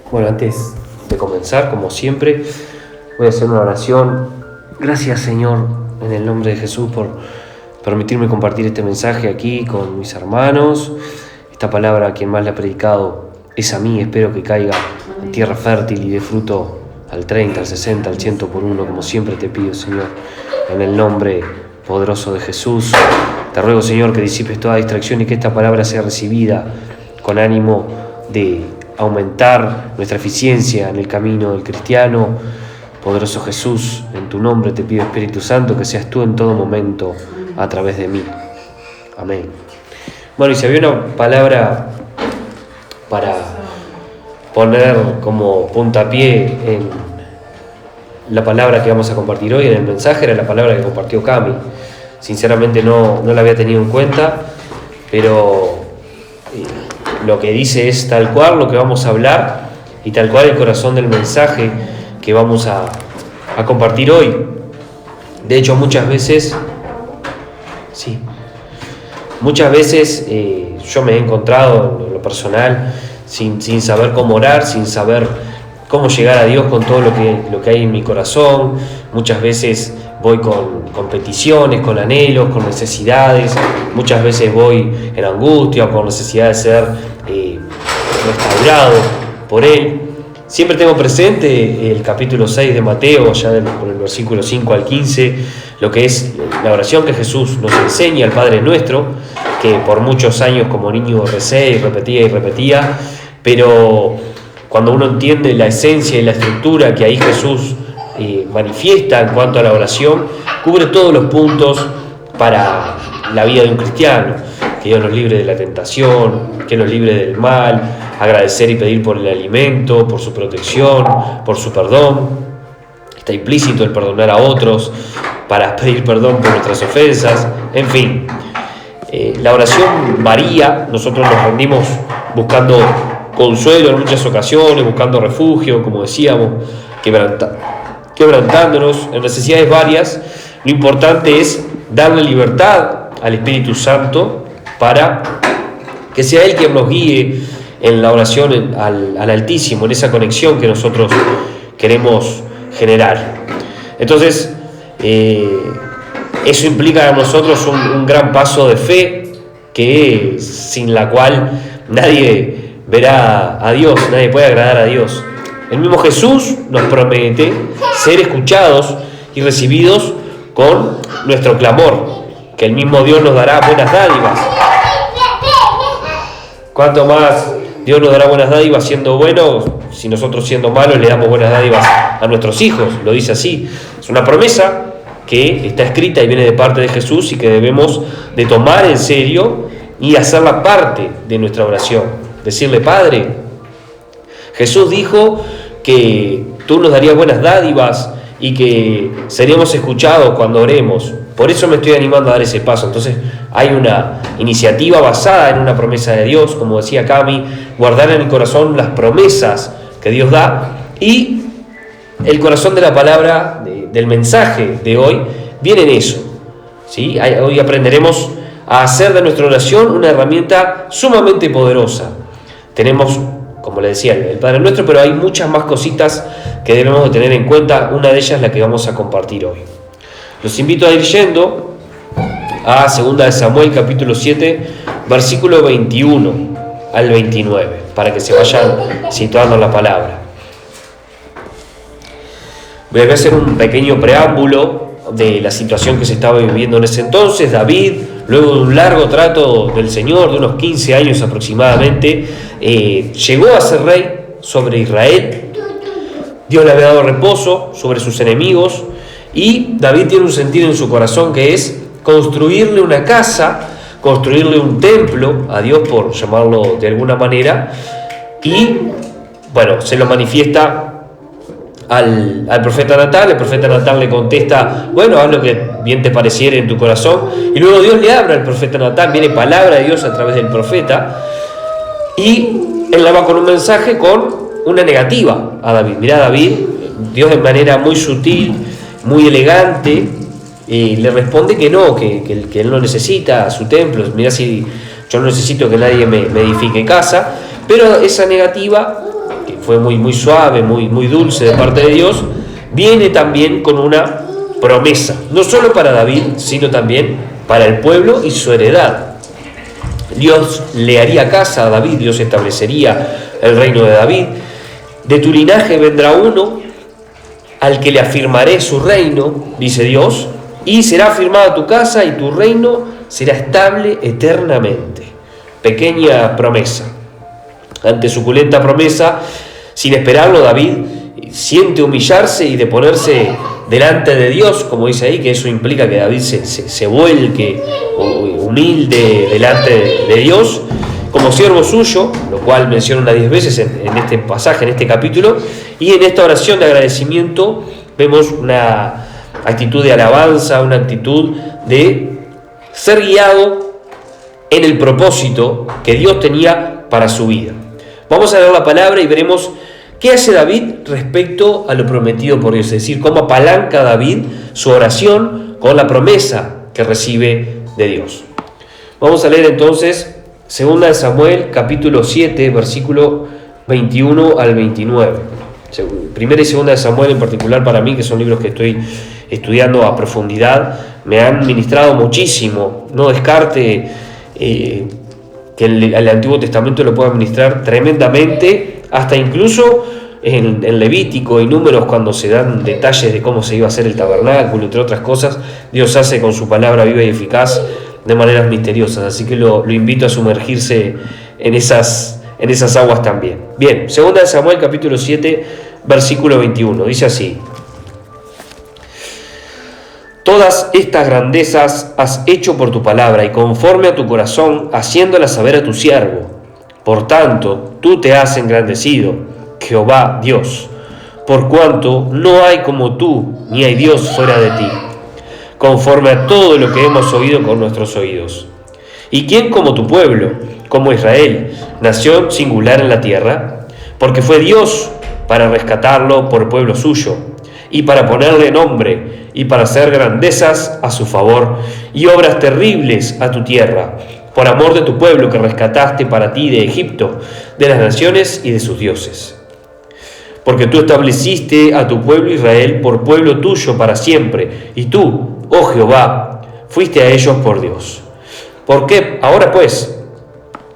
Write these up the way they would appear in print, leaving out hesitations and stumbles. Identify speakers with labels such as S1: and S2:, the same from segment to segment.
S1: Bueno, antes de comenzar, como siempre, voy a hacer una oración. Gracias, Señor, en el nombre de Jesús, por permitirme compartir este mensaje aquí con mis hermanos. Esta palabra, a quien más la ha predicado es a mí. Espero que caiga en tierra fértil y dé fruto al 30, al 60, al 100 por uno, como siempre te pido, Señor, en el nombre poderoso de Jesús. Te ruego, Señor, que disipes toda distracción y que esta palabra sea recibida con ánimo de aumentar nuestra eficiencia en el camino del cristiano. Poderoso Jesús, en tu nombre te pido, Espíritu Santo, que seas tú en todo momento a través de mí. Amén. Bueno, y si había una palabra para poner como puntapié en la palabra que vamos a compartir hoy, en el mensaje, era la palabra que compartió Cami. Sinceramente no la había tenido en cuenta, pero lo que dice es tal cual lo que vamos a hablar y tal cual el corazón del mensaje que vamos a compartir hoy. De hecho, muchas veces yo me he encontrado en lo personal sin saber cómo orar, sin saber cómo llegar a Dios con todo lo que hay en mi corazón. Muchas veces voy con peticiones, con anhelos, con necesidades. Muchas veces voy en angustia o con necesidad de ser restaurado por Él. Siempre tengo presente el capítulo 6 de Mateo, ya por el versículo 5 al 15, lo que es la oración que Jesús nos enseña, el Padre Nuestro, que por muchos años como niño recé y repetía, pero cuando uno entiende la esencia y la estructura que ahí Jesús manifiesta en cuanto a la oración, cubre todos los puntos para la vida de un cristiano. Que Dios nos libre de la tentación, que nos libre del mal, agradecer y pedir por el alimento, por su protección, por su perdón. Está implícito el perdonar a otros, para pedir perdón por nuestras ofensas, en fin. La oración varía, nosotros nos rendimos buscando consuelo en muchas ocasiones, buscando refugio, como decíamos, quebrantándonos en necesidades varias. Lo importante es darle libertad al Espíritu Santo para que sea Él quien nos guíe en la oración al Altísimo, en esa conexión que nosotros queremos generar. Entonces, eso implica a nosotros un gran paso de fe, sin la cual nadie verá a Dios, nadie puede agradar a Dios. El mismo Jesús nos promete ser escuchados y recibidos con nuestro clamor, que el mismo Dios nos dará buenas dádivas. ¿Cuánto más Dios nos dará buenas dádivas siendo buenos? Si nosotros siendo malos le damos buenas dádivas a nuestros hijos, lo dice así. Es una promesa que está escrita y viene de parte de Jesús y que debemos de tomar en serio y hacerla parte de nuestra oración. Decirle: Padre, Jesús dijo que tú nos darías buenas dádivas y que seríamos escuchados cuando oremos. Por eso me estoy animando a dar ese paso. Entonces hay una iniciativa basada en una promesa de Dios, como decía Cami, guardar en el corazón las promesas que Dios da, y el corazón de la palabra, del mensaje de hoy, viene en eso, ¿sí? Hoy aprenderemos a hacer de nuestra oración una herramienta sumamente poderosa. Tenemos, como le decía, el Padre Nuestro, pero hay muchas más cositas que debemos de tener en cuenta. Una de ellas es la que vamos a compartir hoy. Los invito a ir yendo a 2 de Samuel, capítulo 7, versículo 21 al 29, para que se vayan situando en la palabra. Voy a hacer un pequeño preámbulo de la situación que se estaba viviendo en ese entonces. David, luego de un largo trato del Señor, de unos 15 años aproximadamente, llegó a ser rey sobre Israel. Dios le había dado reposo sobre sus enemigos, y David tiene un sentir en su corazón que es construirle una casa, construirle un templo a Dios, por llamarlo de alguna manera. Y bueno, se lo manifiesta al profeta Natán. El profeta Natán le contesta: bueno, haz lo que bien te pareciere en tu corazón. Y luego Dios le habla al profeta Natán, viene palabra de Dios a través del profeta, y él le va con un mensaje, con una negativa a David. Mirá, David, Dios de manera muy sutil, muy elegante, le responde que no, que él no necesita su templo. Mirá, si yo no necesito que nadie me edifique casa. Pero esa negativa fue muy suave, muy dulce de parte de Dios, viene también con una promesa, no solo para David, sino también para el pueblo y su heredad. Dios le haría casa a David, Dios establecería el reino de David. De tu linaje vendrá uno al que le afirmaré su reino, dice Dios, y será afirmada tu casa y tu reino será estable eternamente. Pequeña promesa. Ante suculenta promesa, sin esperarlo, David siente humillarse y de ponerse delante de Dios, como dice ahí, que eso implica que David se vuelque humilde delante de Dios, como siervo suyo, lo cual menciona unas 10 veces en este pasaje, en este capítulo, y en esta oración de agradecimiento vemos una actitud de alabanza, una actitud de ser guiado en el propósito que Dios tenía para su vida. Vamos a leer la palabra y veremos qué hace David respecto a lo prometido por Dios, es decir, cómo apalanca David su oración con la promesa que recibe de Dios. Vamos a leer entonces 2 de Samuel, capítulo 7, versículo 21 al 29. Primera y 2 de Samuel en particular para mí, que son libros que estoy estudiando a profundidad, me han ministrado muchísimo. No descarte que el Antiguo Testamento lo pueda ministrar tremendamente, hasta incluso en Levítico y Números, cuando se dan detalles de cómo se iba a hacer el tabernáculo, entre otras cosas, Dios hace con su palabra viva y eficaz de maneras misteriosas, así que lo invito a sumergirse en esas aguas también. Bien, 2 de Samuel capítulo 7, versículo 21, dice así: Todas estas grandezas has hecho por tu palabra y conforme a tu corazón, haciéndolas saber a tu siervo. Por tanto, tú te has engrandecido, Jehová Dios, por cuanto no hay como tú, ni hay Dios fuera de ti, conforme a todo lo que hemos oído con nuestros oídos. ¿Y quién como tu pueblo, como Israel, nación singular en la tierra? Porque fue Dios para rescatarlo por pueblo suyo, y para ponerle nombre, y para hacer grandezas a su favor, y obras terribles a tu tierra, por amor de tu pueblo que rescataste para ti de Egipto, de las naciones y de sus dioses. Porque tú estableciste a tu pueblo Israel por pueblo tuyo para siempre, y tú, oh Jehová, fuiste a ellos por Dios. ¿Por qué? Ahora pues,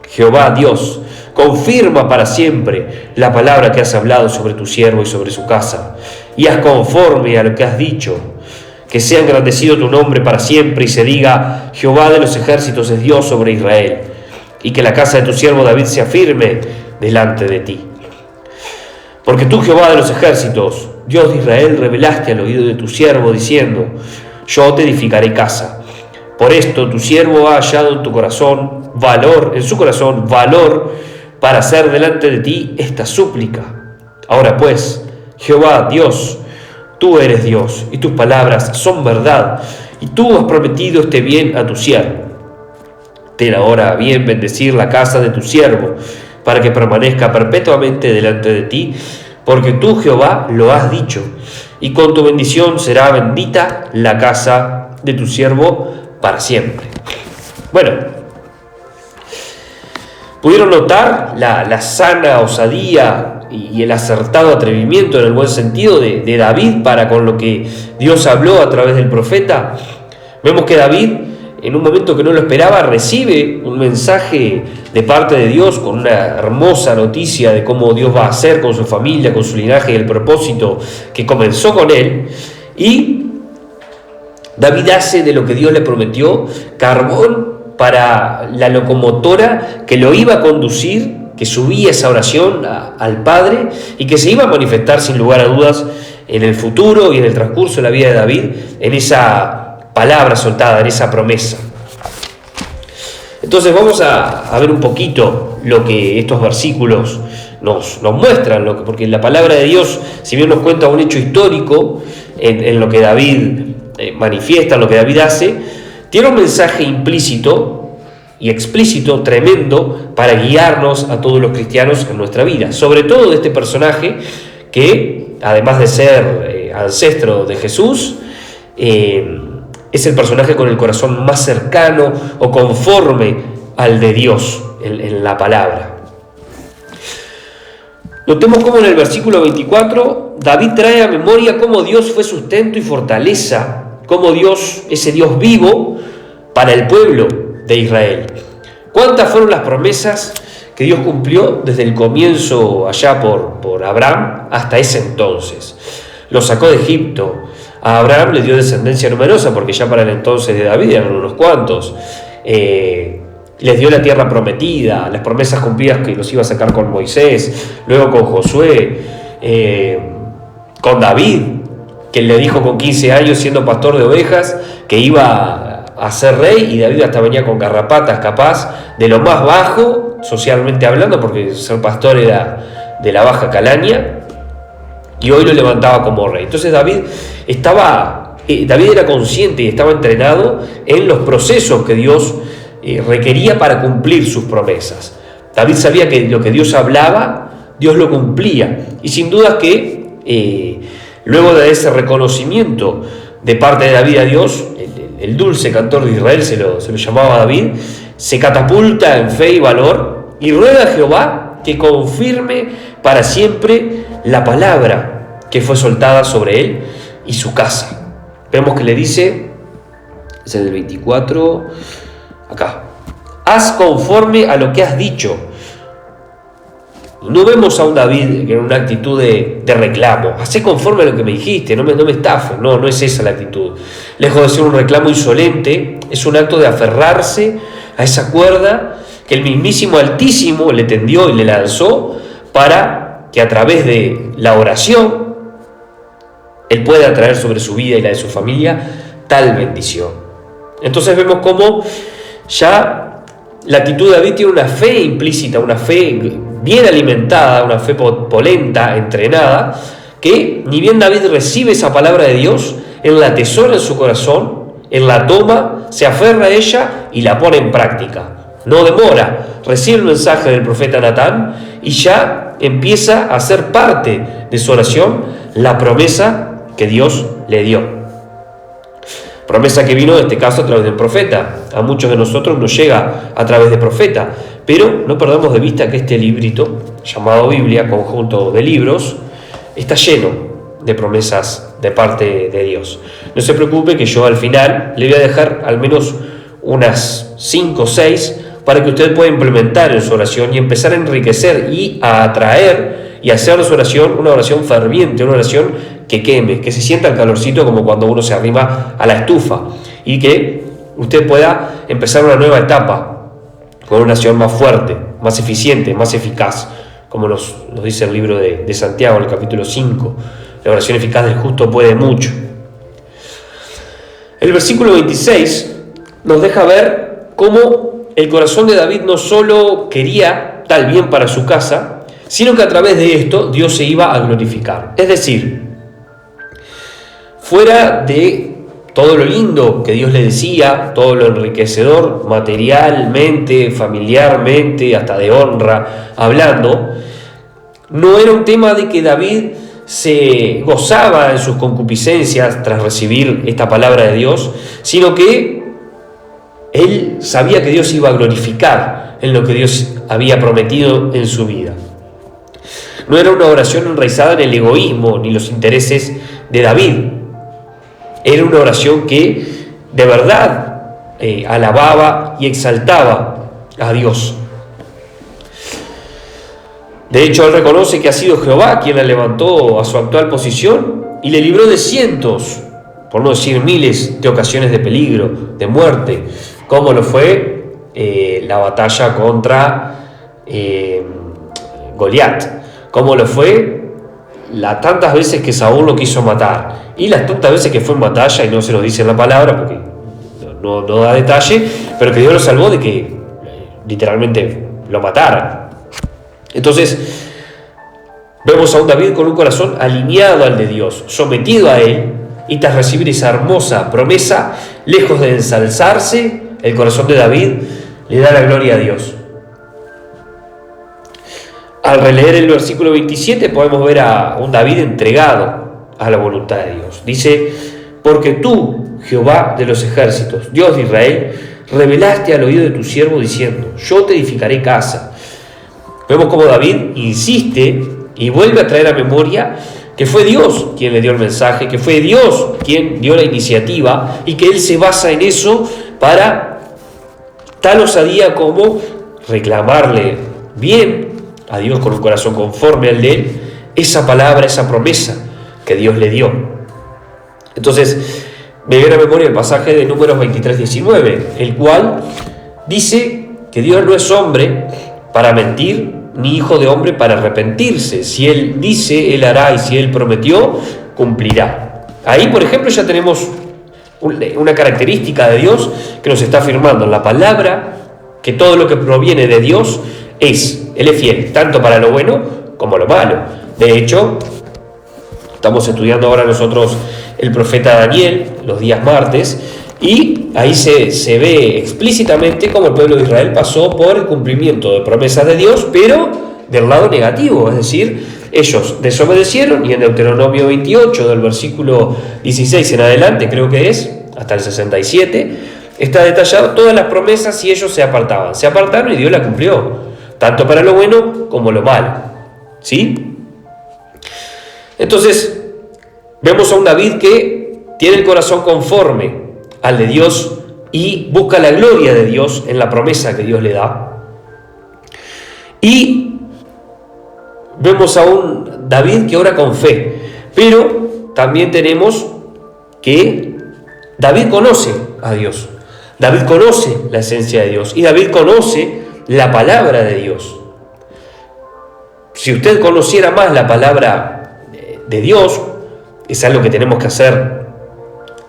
S1: Jehová Dios, confirma para siempre la palabra que has hablado sobre tu siervo y sobre su casa, y haz conforme a lo que has dicho, que sea engrandecido tu nombre para siempre y se diga: Jehová de los ejércitos es Dios sobre Israel, y que la casa de tu siervo David sea firme delante de ti. Porque tú, Jehová de los ejércitos, Dios de Israel, revelaste al oído de tu siervo diciendo: yo te edificaré casa. Por esto tu siervo ha hallado en su corazón valor para hacer delante de ti esta súplica. Ahora pues, Jehová Dios, tú eres Dios, y tus palabras son verdad, y tú has prometido este bien a tu siervo. Ten ahora a bien bendecir la casa de tu siervo, para que permanezca perpetuamente delante de ti, porque tú, Jehová, lo has dicho, y con tu bendición será bendita la casa de tu siervo para siempre. Bueno, ¿pudieron notar la sana osadía y el acertado atrevimiento, en el buen sentido, de David para con lo que Dios habló a través del profeta? Vemos que David, en un momento que no lo esperaba, recibe un mensaje de parte de Dios con una hermosa noticia de cómo Dios va a hacer con su familia, con su linaje y el propósito que comenzó con él. Y David hace de lo que Dios le prometió carbón para la locomotora que lo iba a conducir, que subía esa oración al Padre y que se iba a manifestar sin lugar a dudas en el futuro y en el transcurso de la vida de David, en esa palabra soltada, en esa promesa. Entonces vamos a ver un poquito lo que estos versículos nos muestran, porque la palabra de Dios, si bien nos cuenta un hecho histórico en lo que David manifiesta, en lo que David hace, tiene un mensaje implícito y explícito tremendo para guiarnos a todos los cristianos en nuestra vida, sobre todo de este personaje que, además de ser ancestro de Jesús, es el personaje con el corazón más cercano o conforme al de Dios en la palabra. Notemos cómo en el versículo 24 David trae a memoria cómo Dios fue sustento y fortaleza, cómo Dios, ese Dios vivo para el pueblo de Israel. ¿Cuántas fueron las promesas que Dios cumplió desde el comienzo allá por Abraham hasta ese entonces? Lo sacó de Egipto. A Abraham le dio descendencia numerosa, porque ya para el entonces de David eran unos cuantos. Les dio la tierra prometida, las promesas cumplidas que los iba a sacar con Moisés, luego con Josué, con David, que le dijo con 15 años, siendo pastor de ovejas, que iba a ser rey, y David hasta venía con garrapatas, capaz de lo más bajo, socialmente hablando, porque ser pastor era de la baja calaña, y hoy lo levantaba como rey. Entonces David era consciente y estaba entrenado en los procesos que Dios requería para cumplir sus promesas. David sabía que lo que Dios hablaba, Dios lo cumplía, y sin duda que luego de ese reconocimiento de parte de David a Dios, el dulce cantor de Israel se lo llamaba David, se catapulta en fe y valor y ruega a Jehová que confirme para siempre la palabra que fue soltada sobre él y su casa. Vemos que le dice, es en el 24, acá: haz conforme a lo que has dicho. No vemos a un David en una actitud de reclamo. Hacé conforme a lo que me dijiste, no me estafes. No es esa la actitud. Lejos de ser un reclamo insolente, es un acto de aferrarse a esa cuerda que el mismísimo Altísimo le tendió y le lanzó, para que a través de la oración Él pueda traer sobre su vida y la de su familia tal bendición. Entonces vemos cómo ya la actitud de David tiene una fe implícita, una fe bien alimentada, una fe polenta, entrenada, que ni bien David recibe esa palabra de Dios, él la atesora en su corazón, él la toma, se aferra a ella y la pone en práctica. No demora, recibe el mensaje del profeta Natán y ya empieza a hacer parte de su oración la promesa que Dios le dio. Promesa que vino en este caso a través del profeta. A muchos de nosotros nos llega a través de profeta, pero no perdamos de vista que este librito, llamado Biblia, conjunto de libros, está lleno de promesas de parte de Dios. No se preocupe que yo al final le voy a dejar al menos unas 5 o 6 para que usted pueda implementar en su oración y empezar a enriquecer y a atraer y hacer de su oración una oración ferviente, una oración que queme, que se sienta el calorcito como cuando uno se arrima a la estufa, y que usted pueda empezar una nueva etapa con una oración más fuerte, más eficiente, más eficaz, como nos dice el libro de Santiago, en el capítulo 5. La oración eficaz del justo puede mucho. El versículo 26 nos deja ver cómo el corazón de David no solo quería tal bien para su casa, sino que a través de esto Dios se iba a glorificar. Es decir, fuera de todo lo lindo que Dios le decía, todo lo enriquecedor materialmente, familiarmente, hasta de honra hablando, no era un tema de que David se gozaba en sus concupiscencias tras recibir esta palabra de Dios, sino que él sabía que Dios iba a glorificar en lo que Dios había prometido en su vida. No era una oración enraizada en el egoísmo ni los intereses de David. Era una oración que de verdad alababa y exaltaba a Dios. De hecho, él reconoce que ha sido Jehová quien la levantó a su actual posición y le libró de cientos, por no decir miles, de ocasiones de peligro, de muerte, como lo fue la batalla contra Goliat, como lo fue las tantas veces que Saúl lo quiso matar y las tantas veces que fue en batalla, y no se nos dice en la palabra porque no da detalle, pero que Dios lo salvó de que literalmente lo mataran. Entonces vemos a un David con un corazón alineado al de Dios, sometido a él, y tras recibir esa hermosa promesa, lejos de ensalzarse, el corazón de David le da la gloria a Dios. Al releer el versículo 27 podemos ver a un David entregado a la voluntad de Dios. Dice: porque tú, Jehová de los ejércitos, Dios de Israel, revelaste al oído de tu siervo diciendo: yo te edificaré casa. Vemos cómo David insiste y vuelve a traer a memoria que fue Dios quien le dio el mensaje, que fue Dios quien dio la iniciativa y que él se basa en eso para tal osadía como reclamarle bien a Dios con un corazón conforme al de él, esa palabra, esa promesa que Dios le dio. Entonces, me viene a memoria el pasaje de Números 23:19, el cual dice que Dios no es hombre para mentir, ni hijo de hombre para arrepentirse. Si Él dice, Él hará, y si Él prometió, cumplirá. Ahí, por ejemplo, ya tenemos una característica de Dios que nos está afirmando en la palabra, que todo lo que proviene de Dios Él es fiel, tanto para lo bueno como lo malo. De hecho, estamos estudiando ahora nosotros el profeta Daniel, los días martes, y ahí se ve explícitamente cómo el pueblo de Israel pasó por el cumplimiento de promesas de Dios, pero del lado negativo, es decir, ellos desobedecieron, y en Deuteronomio 28, del versículo 16 en adelante, creo que es, hasta el 67, está detallado todas las promesas y ellos se apartaban. Se apartaron y Dios la cumplió, tanto para lo bueno como lo malo. ¿Sí? Entonces, vemos a un David que tiene el corazón conforme al de Dios y busca la gloria de Dios en la promesa que Dios le da. Y vemos a un David que ora con fe, pero también tenemos que David conoce a Dios, David conoce la esencia de Dios y David conoce la palabra de Dios. Si usted conociera más la palabra de Dios, es algo que tenemos que hacer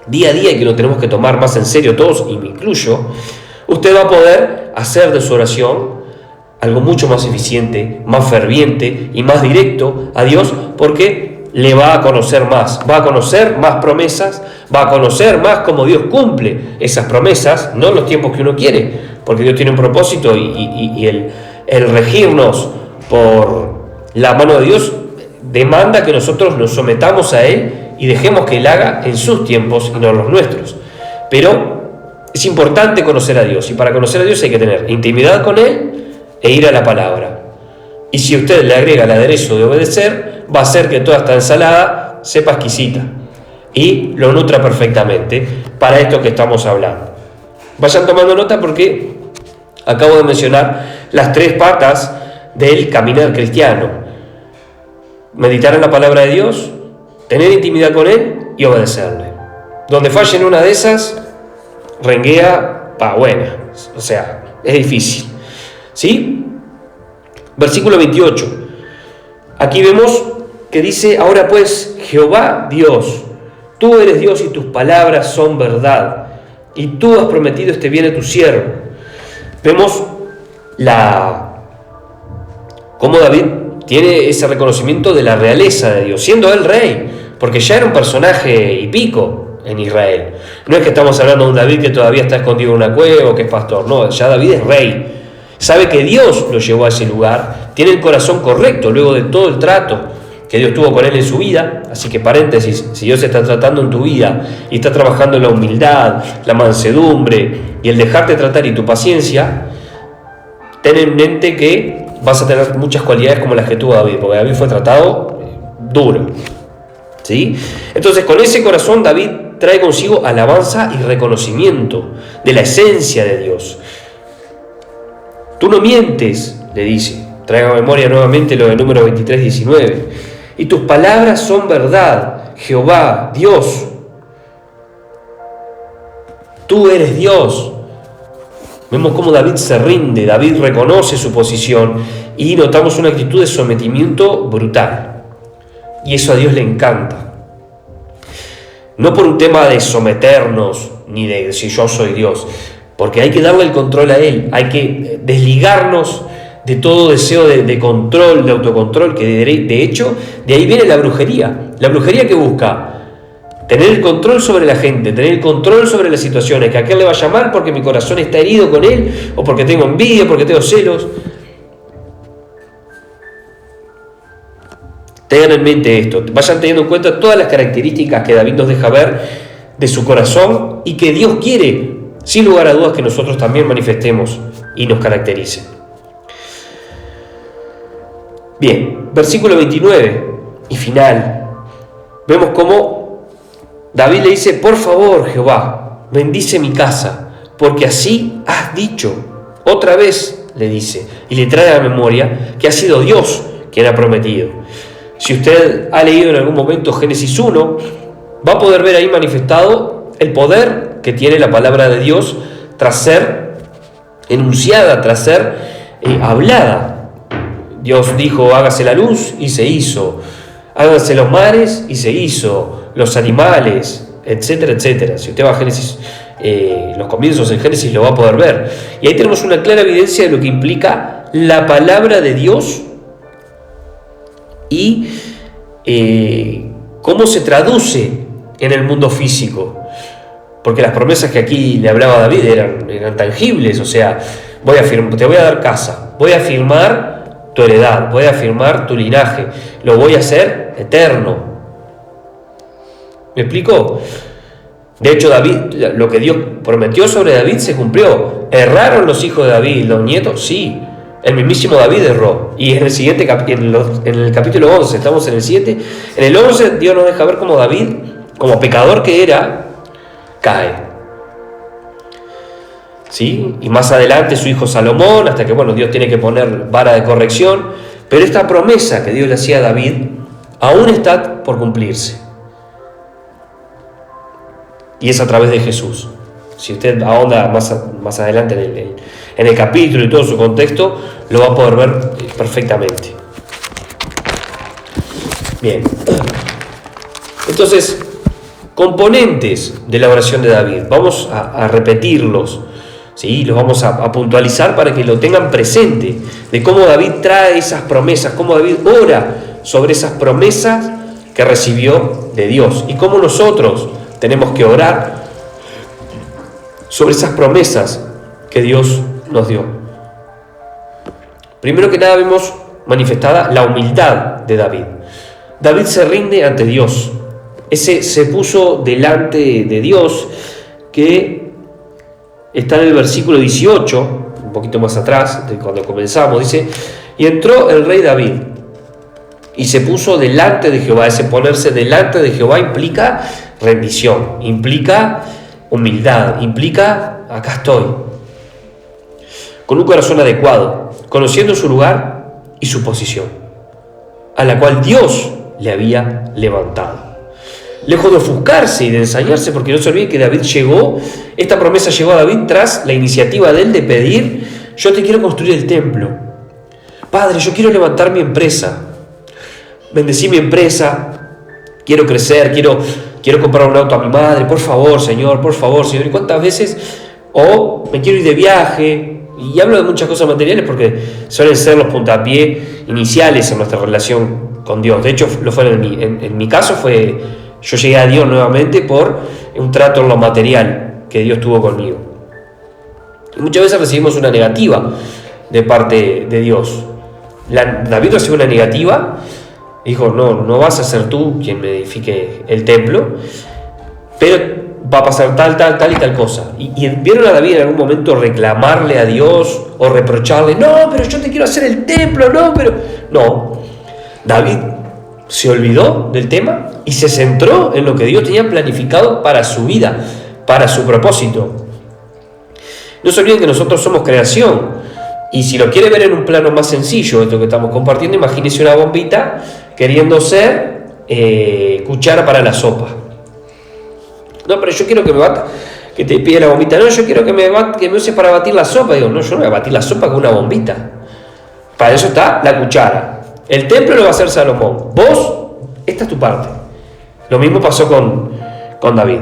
S1: día a día y que lo tenemos que tomar más en serio todos, y me incluyo, usted va a poder hacer de su oración algo mucho más eficiente, más ferviente y más directo a Dios, porque le va a conocer más promesas, va a conocer más cómo Dios cumple esas promesas, no en los tiempos que uno quiere, porque Dios tiene un propósito y el regirnos por la mano de Dios demanda que nosotros nos sometamos a Él y dejemos que Él haga en sus tiempos y no en los nuestros. Pero es importante conocer a Dios, y para conocer a Dios hay que tener intimidad con Él e ir a la palabra. Y si usted le agrega el aderezo de obedecer, va a hacer que toda esta ensalada sepa exquisita y lo nutra perfectamente para esto que estamos hablando. Vayan tomando nota porque acabo de mencionar las 3 patas del caminar cristiano: meditar en la palabra de Dios, tener intimidad con Él y obedecerle. Donde falle en una de esas, renguea pa' buena. O sea, es difícil. ¿Sí? Versículo 28. Aquí vemos que dice: ahora pues, Jehová Dios, tú eres Dios y tus palabras son verdad, y tú has prometido este bien a tu siervo. Vemos cómo David tiene ese reconocimiento de la realeza de Dios, siendo él rey, porque ya era un personaje y pico en Israel. No es que estamos hablando de un David que todavía está escondido en una cueva o que es pastor, no, ya David es rey. Sabe que Dios lo llevó a ese lugar, tiene el corazón correcto luego de todo el trato que Dios tuvo con él en su vida. Así que paréntesis, si Dios está tratando en tu vida y está trabajando en la humildad, la mansedumbre y el dejarte tratar y tu paciencia, ten en mente que vas a tener muchas cualidades como las que tuvo David, porque David fue tratado duro. ¿Sí? Entonces, con ese corazón David trae consigo alabanza y reconocimiento de la esencia de Dios. Tú no mientes, le dice. Traiga a memoria nuevamente lo de Números 23:19. Y tus palabras son verdad, Jehová, Dios. Tú eres Dios. Vemos cómo David se rinde, David reconoce su posición y notamos una actitud de sometimiento brutal. Y eso a Dios le encanta. No por un tema de someternos, ni de decir yo soy Dios, porque hay que darle el control a Él, hay que desligarnos de todo deseo de control, de autocontrol, que de hecho de ahí viene la brujería. La brujería que busca tener el control sobre la gente, tener el control sobre las situaciones, que a qué le va a llamar porque mi corazón está herido con él, o porque tengo envidia, porque tengo celos. Tengan en mente esto, vayan teniendo en cuenta todas las características que David nos deja ver de su corazón y que Dios quiere, sin lugar a dudas, que nosotros también manifestemos y nos caractericen. Bien, versículo 29 y final, vemos cómo David le dice: por favor, Jehová, bendice mi casa, porque así has dicho. Otra vez le dice, y le trae a la memoria que ha sido Dios quien ha prometido. Si usted ha leído en algún momento Génesis 1, va a poder ver ahí manifestado el poder que tiene la palabra de Dios tras ser enunciada, tras ser hablada. Dios dijo: hágase la luz, y se hizo. Háganse los mares, y se hizo. Los animales, etcétera, etcétera. Si usted va a Génesis, los comienzos en Génesis, lo va a poder ver. Y ahí tenemos una clara evidencia de lo que implica la palabra de Dios y cómo se traduce en el mundo físico. Porque las promesas que aquí le hablaba David eran tangibles. O sea, te voy a dar casa, voy a afirmar tu heredad, voy a afirmar tu linaje, lo voy a hacer eterno. ¿Me explico? De hecho, David, lo que Dios prometió sobre David se cumplió. ¿Erraron los hijos de David, los nietos? Sí. El mismísimo David erró. Y en el siguiente en el capítulo 11, estamos en el 7, en el 11 Dios nos deja ver cómo David, como pecador que era, cae. ¿Sí? Y más adelante su hijo Salomón, hasta que Dios tiene que poner vara de corrección. Pero esta promesa que Dios le hacía a David aún está por cumplirse. Y es a través de Jesús. Si usted ahonda más adelante en el capítulo y todo su contexto, lo va a poder ver perfectamente. Bien. Entonces, componentes de la oración de David. Vamos a repetirlos, ¿sí? Los vamos a puntualizar para que lo tengan presente, de cómo David trae esas promesas, cómo David ora sobre esas promesas que recibió de Dios, y cómo nosotros tenemos que orar sobre esas promesas que Dios nos dio. Primero que nada vemos manifestada la humildad de David. David se rinde ante Dios. Ese se puso delante de Dios, que está en el versículo 18, un poquito más atrás de cuando comenzamos. Dice: y entró el rey David y se puso delante de Jehová. Ese ponerse delante de Jehová implica rendición, implica humildad, implica: acá estoy, con un corazón adecuado, conociendo su lugar y su posición, a la cual Dios le había levantado. Lejos de ofuscarse y de ensañarse, porque no se olvide que esta promesa llegó a David tras la iniciativa de él de pedir: yo te quiero construir el templo. Padre, yo quiero levantar mi empresa, bendecí mi empresa, quiero crecer, quiero comprar un auto a mi madre, por favor, Señor. ¿Y cuántas veces? O me quiero ir de viaje, y hablo de muchas cosas materiales porque suelen ser los puntapiés iniciales en nuestra relación con Dios. De hecho, lo fue en mi caso, yo llegué a Dios nuevamente por un trato en lo material que Dios tuvo conmigo. Y muchas veces recibimos una negativa de parte de Dios. David recibió una negativa. Dijo: no vas a ser tú quien me edifique el templo, pero va a pasar tal y tal cosa. Y vieron a David en algún momento reclamarle a Dios o reprocharle: no, pero yo te quiero hacer el templo, no. David se olvidó del tema y se centró en lo que Dios tenía planificado para su vida, para su propósito. No se olviden que nosotros somos creación. Y si lo quiere ver en un plano más sencillo, esto que estamos compartiendo, imagínese una bombita queriendo ser cuchara para la sopa. No, pero yo quiero que te pide la bombita. No, yo quiero que me uses para batir la sopa. Digo: no, yo no voy a batir la sopa con una bombita. Para eso está la cuchara. El templo lo va a hacer Salomón. Vos, esta es tu parte. Lo mismo pasó con David.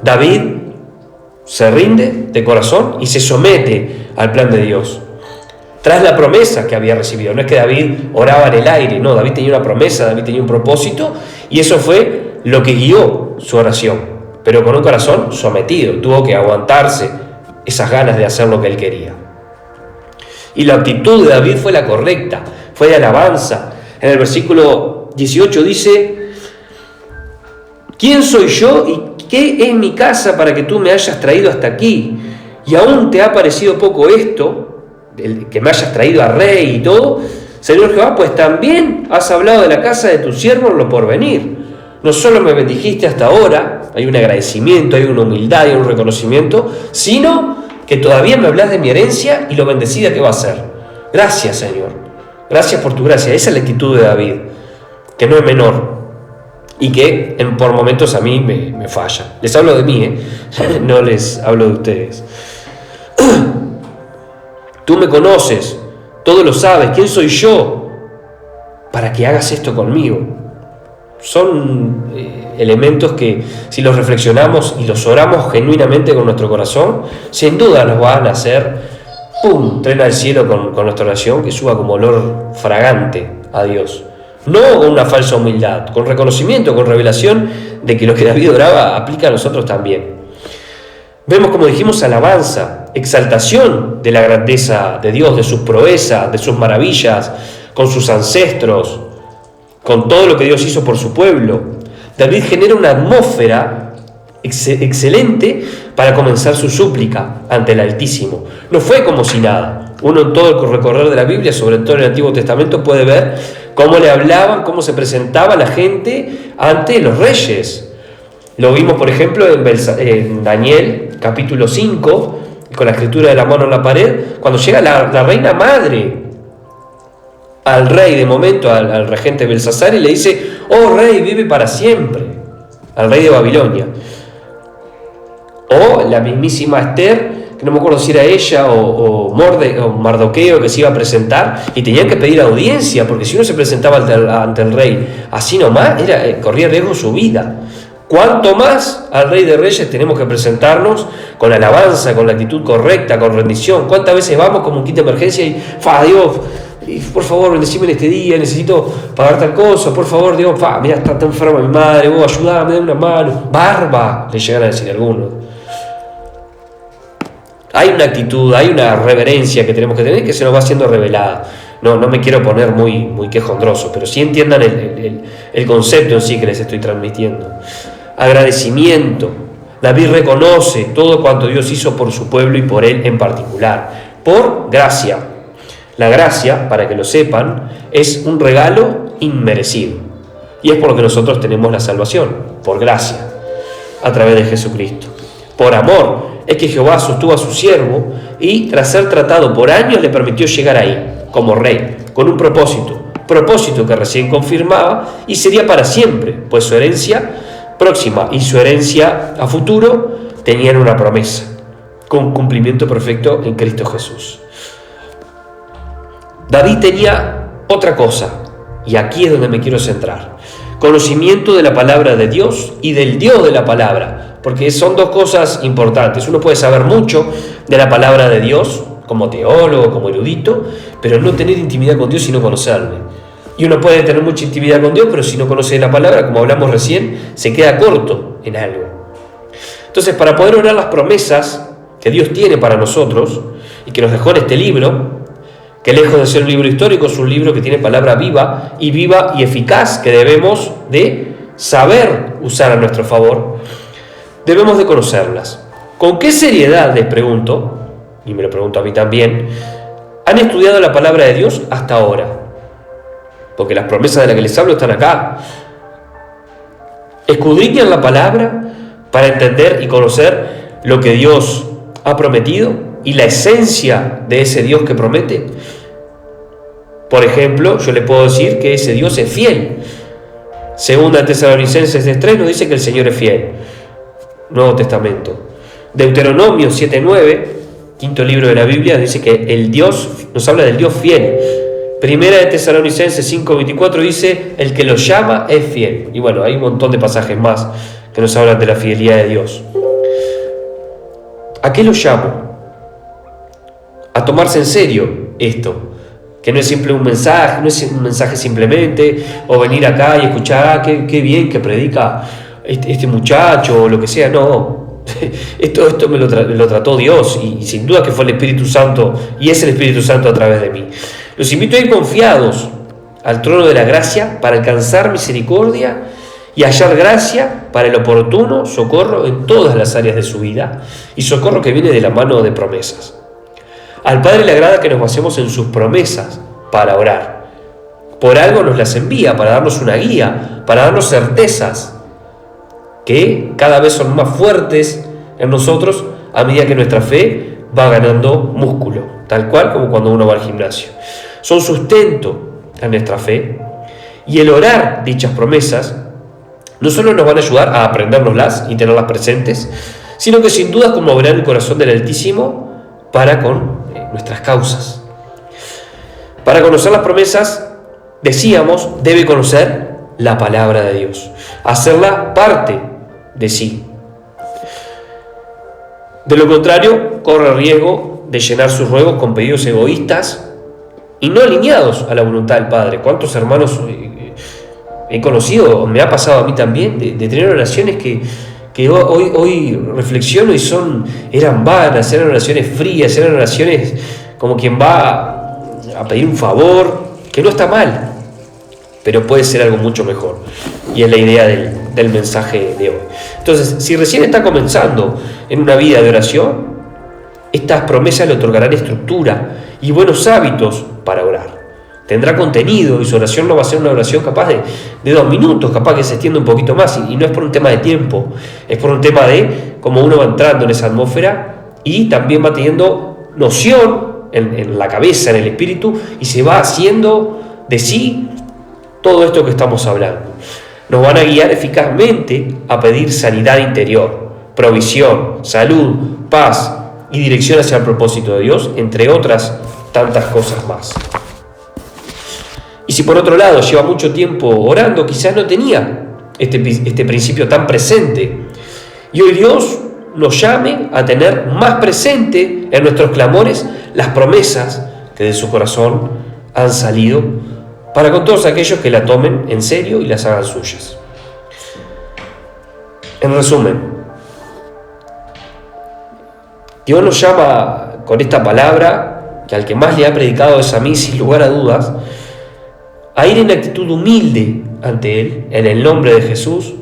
S1: David se rinde de corazón y se somete al plan de Dios. Tras la promesa que había recibido. No es que David oraba en el aire, no, David tenía una promesa, David tenía un propósito, y eso fue lo que guió su oración, pero con un corazón sometido. Tuvo que aguantarse esas ganas de hacer lo que él quería. Y la actitud de David fue la correcta, fue de alabanza. En el versículo 18 dice: ¿quién soy yo y qué es mi casa para que tú me hayas traído hasta aquí? Y aún te ha parecido poco esto, que me hayas traído a rey y todo. Señor Jehová, pues también has hablado de la casa de tu siervo en lo porvenir. No solo me bendijiste hasta ahora, hay un agradecimiento, hay una humildad, hay un reconocimiento, sino que todavía me hablas de mi herencia y lo bendecida que va a ser. Gracias, Señor. Gracias por tu gracia. Esa es la actitud de David, que no es menor y que por momentos a mí me falla. Les hablo de mí, no les hablo de ustedes. Tú me conoces, todo lo sabes. ¿Quién soy yo para que hagas esto conmigo? Son elementos que, si los reflexionamos y los oramos genuinamente con nuestro corazón, sin duda nos van a hacer tren al cielo con nuestra oración, que suba como olor fragante a Dios. No con una falsa humildad, con reconocimiento, con revelación de que lo que David oraba aplica a nosotros también. Vemos, como dijimos, alabanza, exaltación de la grandeza de Dios, de sus proezas, de sus maravillas, con sus ancestros, con todo lo que Dios hizo por su pueblo. David genera una atmósfera excelente para comenzar su súplica ante el Altísimo. No fue como si nada. Uno en todo el recorrer de la Biblia, sobre todo en el Antiguo Testamento, puede ver cómo le hablaban, cómo se presentaba la gente ante los reyes. Lo vimos, por ejemplo, en Daniel, capítulo 5, con la escritura de la mano en la pared, cuando llega la reina madre al rey, de momento, al regente Belsasar, y le dice: oh rey, vive para siempre, al rey de Babilonia. O la mismísima Esther, que no me acuerdo si era ella o Mardoqueo, que se iba a presentar y tenían que pedir audiencia, porque si uno se presentaba ante el rey así nomás, corría riesgo su vida. Cuanto más al Rey de Reyes tenemos que presentarnos con alabanza, con la actitud correcta, con rendición. ¿Cuántas veces vamos como un kit de emergencia y Dios, por favor, bendecime en este día, necesito pagar tal cosa, por favor, Dios, mira, está tan enferma mi madre, vos ayúdame, dame una mano. Barba, le llegan a decir algunos. Hay una actitud, hay una reverencia que tenemos que tener, que se nos va siendo revelada. No me quiero poner muy quejondroso, pero sí entiendan el concepto en sí que les estoy transmitiendo. Agradecimiento. David reconoce todo cuanto Dios hizo por su pueblo y por él en particular. Por gracia. La gracia, para que lo sepan, es un regalo inmerecido. Y es por lo que nosotros tenemos la salvación, por gracia, a través de Jesucristo. Por amor, es que Jehová sostuvo a su siervo y, tras ser tratado por años, le permitió llegar ahí, como rey, con un propósito que recién confirmaba y sería para siempre, pues su herencia próxima y su herencia a futuro tenían una promesa, con cumplimiento perfecto en Cristo Jesús. David tenía otra cosa, y aquí es donde me quiero centrar: conocimiento de la palabra de Dios y del Dios de la palabra, porque son dos cosas importantes. Uno puede saber mucho de la palabra de Dios, como teólogo, como erudito, pero no tener intimidad con Dios y no conocerle. Y uno puede tener mucha intimidad con Dios, pero si no conoce la palabra, como hablamos recién, se queda corto en algo. Entonces, para poder orar las promesas que Dios tiene para nosotros y que nos dejó en este libro, que lejos de ser un libro histórico, es un libro que tiene palabra viva y eficaz, que debemos de saber usar a nuestro favor, debemos de conocerlas. ¿Con qué seriedad, les pregunto, y me lo pregunto a mí también, han estudiado la palabra de Dios hasta ahora? Porque las promesas de las que les hablo están acá. Escudriñan la palabra para entender y conocer lo que Dios ha prometido y la esencia de ese Dios que promete. Por ejemplo, yo le puedo decir que ese Dios es fiel. Segunda Tesalonicenses 3 nos dice que el Señor es fiel. Nuevo Testamento. Deuteronomio 7:9, quinto libro de la Biblia, dice que el Dios, nos habla del Dios fiel. Primera de Tesalonicenses 5:24 dice: el que lo llama es fiel. Y bueno, hay un montón de pasajes más que nos hablan de la fidelidad de Dios. ¿A qué lo llamo? A tomarse en serio esto, que no es simple un mensaje, no es un mensaje simplemente, o venir acá y escuchar, qué bien que predica este muchacho, o lo que sea. No, esto me lo trató Dios, y sin duda que fue el Espíritu Santo, y es el Espíritu Santo a través de mí. Los invito a ir confiados al trono de la gracia para alcanzar misericordia y hallar gracia para el oportuno socorro en todas las áreas de su vida, y socorro que viene de la mano de promesas. Al Padre le agrada que nos basemos en sus promesas para orar. por algo nos las envía, para darnos una guía, para darnos certezas que cada vez son más fuertes en nosotros a medida que nuestra fe va ganando músculo, tal cual como cuando uno va al gimnasio. Son sustento a nuestra fe, y el orar dichas promesas no solo nos van a ayudar a aprendérnoslas y tenerlas presentes, sino que sin duda conmoverán el corazón del Altísimo para con nuestras causas. Para conocer las promesas, decíamos, debe conocer la palabra de Dios, hacerla parte de sí. De lo contrario, corre el riesgo de llenar sus ruegos con pedidos egoístas y no alineados a la voluntad del Padre. ¿Cuántos hermanos he conocido, me ha pasado a mí también, de tener oraciones que hoy reflexiono y eran vanas, eran oraciones frías, eran oraciones como quien va a pedir un favor, que no está mal, pero puede ser algo mucho mejor. Y es la idea del mensaje de hoy. Entonces, si recién está comenzando en una vida de oración, estas promesas le otorgarán estructura y buenos hábitos para orar. Tendrá contenido y su oración no va a ser una oración capaz de 2 minutos, capaz que se extienda un poquito más, y no es por un tema de tiempo, es por un tema de cómo uno va entrando en esa atmósfera y también va teniendo noción en la cabeza, en el espíritu, y se va haciendo de sí todo esto que estamos hablando. Nos van a guiar eficazmente a pedir sanidad interior, provisión, salud, paz y dirección hacia el propósito de Dios, entre otras tantas cosas más. Y si por otro lado lleva mucho tiempo orando, quizás no tenía este principio tan presente, y hoy Dios nos llame a tener más presente en nuestros clamores las promesas que de su corazón han salido, para con todos aquellos que la tomen en serio y las hagan suyas. En resumen, Dios nos llama con esta palabra, que al que más le ha predicado es a mí, sin lugar a dudas, a ir en actitud humilde ante Él, en el nombre de Jesús,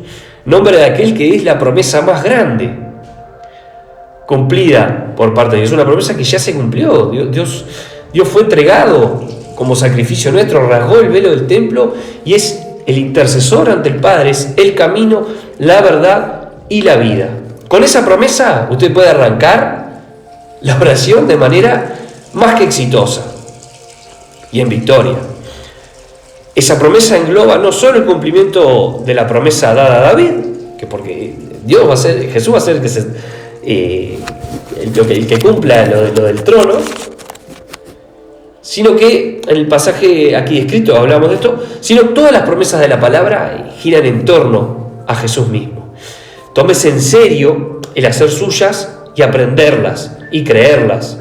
S1: nombre de aquel que es la promesa más grande, cumplida por parte de Dios, una promesa que ya se cumplió. Dios fue entregado como sacrificio nuestro, rasgó el velo del templo y es el intercesor ante el Padre, es el camino, la verdad y la vida. Con esa promesa usted puede arrancar la oración de manera más que exitosa y en victoria. Esa promesa engloba no solo el cumplimiento de la promesa dada a David, que porque Jesús va a ser el que cumpla lo del trono, sino que en el pasaje aquí escrito hablamos de esto, sino todas las promesas de la palabra giran en torno a Jesús mismo. Tómese en serio el hacer suyas y aprenderlas y creerlas.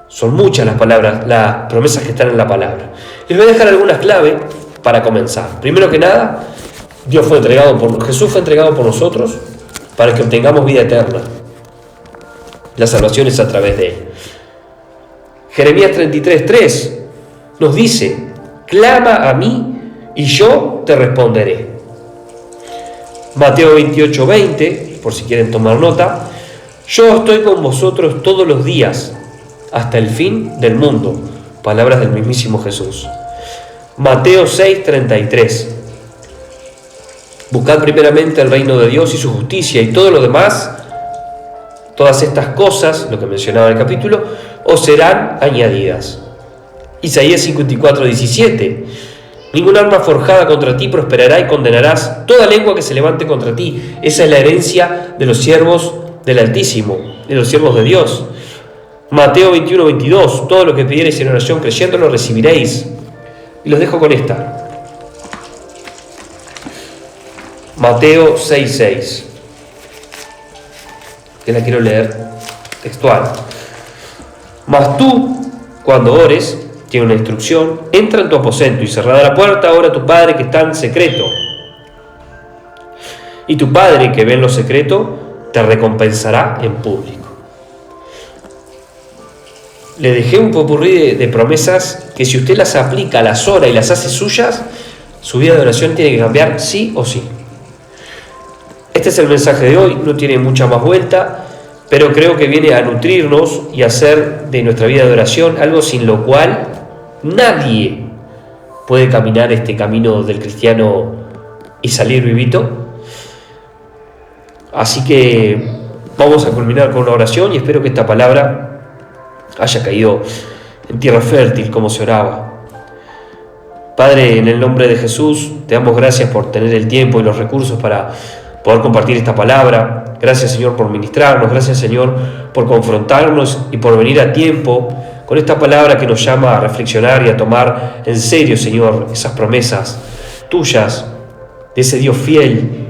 S1: Son muchas las promesas que están en la palabra. Les voy a dejar algunas claves para comenzar. Primero que nada, Jesús fue entregado por nosotros para que obtengamos vida eterna. La salvación es a través de Él. Jeremías 33:3 nos dice: clama a mí y yo te responderé. Mateo 28:20, por si quieren tomar nota: yo estoy con vosotros todos los días hasta el fin del mundo. Palabras del mismísimo Jesús. Mateo 6:33: buscad primeramente el reino de Dios y su justicia, y todo lo demás, todas estas cosas, lo que mencionaba en el capítulo, os serán añadidas. Isaías 54:17: ningún arma forjada contra ti prosperará, y condenarás toda lengua que se levante contra ti. Esa es la herencia de los siervos del Altísimo, de los siervos de Dios. Mateo 21:22: todo lo que pidiereis en oración creyéndolo recibiréis. Y los dejo con esta. Mateo 6:6, que la quiero leer textual. Mas tú, cuando ores, tiene una instrucción: entra en tu aposento y cerrada la puerta, ora a tu Padre que está en secreto. Y tu Padre que ve en lo secreto te recompensará en público. Le dejé un popurrí de promesas que, si usted las aplica, las ora y las hace suyas, su vida de oración tiene que cambiar sí o sí. Este es el mensaje de hoy, no tiene mucha más vuelta, pero creo que viene a nutrirnos y a hacer de nuestra vida de oración algo sin lo cual nadie puede caminar este camino del cristiano y salir vivito. Así que vamos a culminar con una oración y espero que esta palabra haya caído en tierra fértil como se oraba. Padre, en el nombre de Jesús, te damos gracias por tener el tiempo y los recursos para poder compartir esta palabra. Gracias, Señor, por ministrarnos. Gracias, Señor, por confrontarnos y por venir a tiempo con esta palabra que nos llama a reflexionar y a tomar en serio, Señor, esas promesas tuyas, de ese Dios fiel,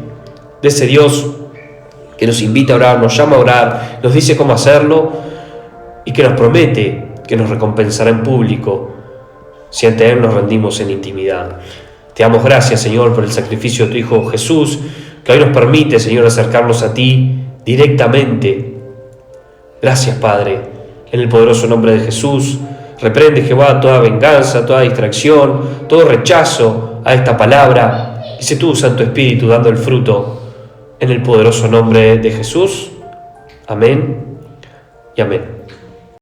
S1: de ese Dios que nos invita a orar, nos llama a orar, nos dice cómo hacerlo y que nos promete que nos recompensará en público si ante Él nos rendimos en intimidad. Te damos gracias, Señor, por el sacrificio de tu Hijo Jesús, que hoy nos permite, Señor, acercarnos a ti directamente. Gracias, Padre, en el poderoso nombre de Jesús. Reprende, Jehová, toda venganza, toda distracción, todo rechazo a esta palabra, y sé tú, Santo Espíritu, dando el fruto, en el poderoso nombre de Jesús. Amén y amén.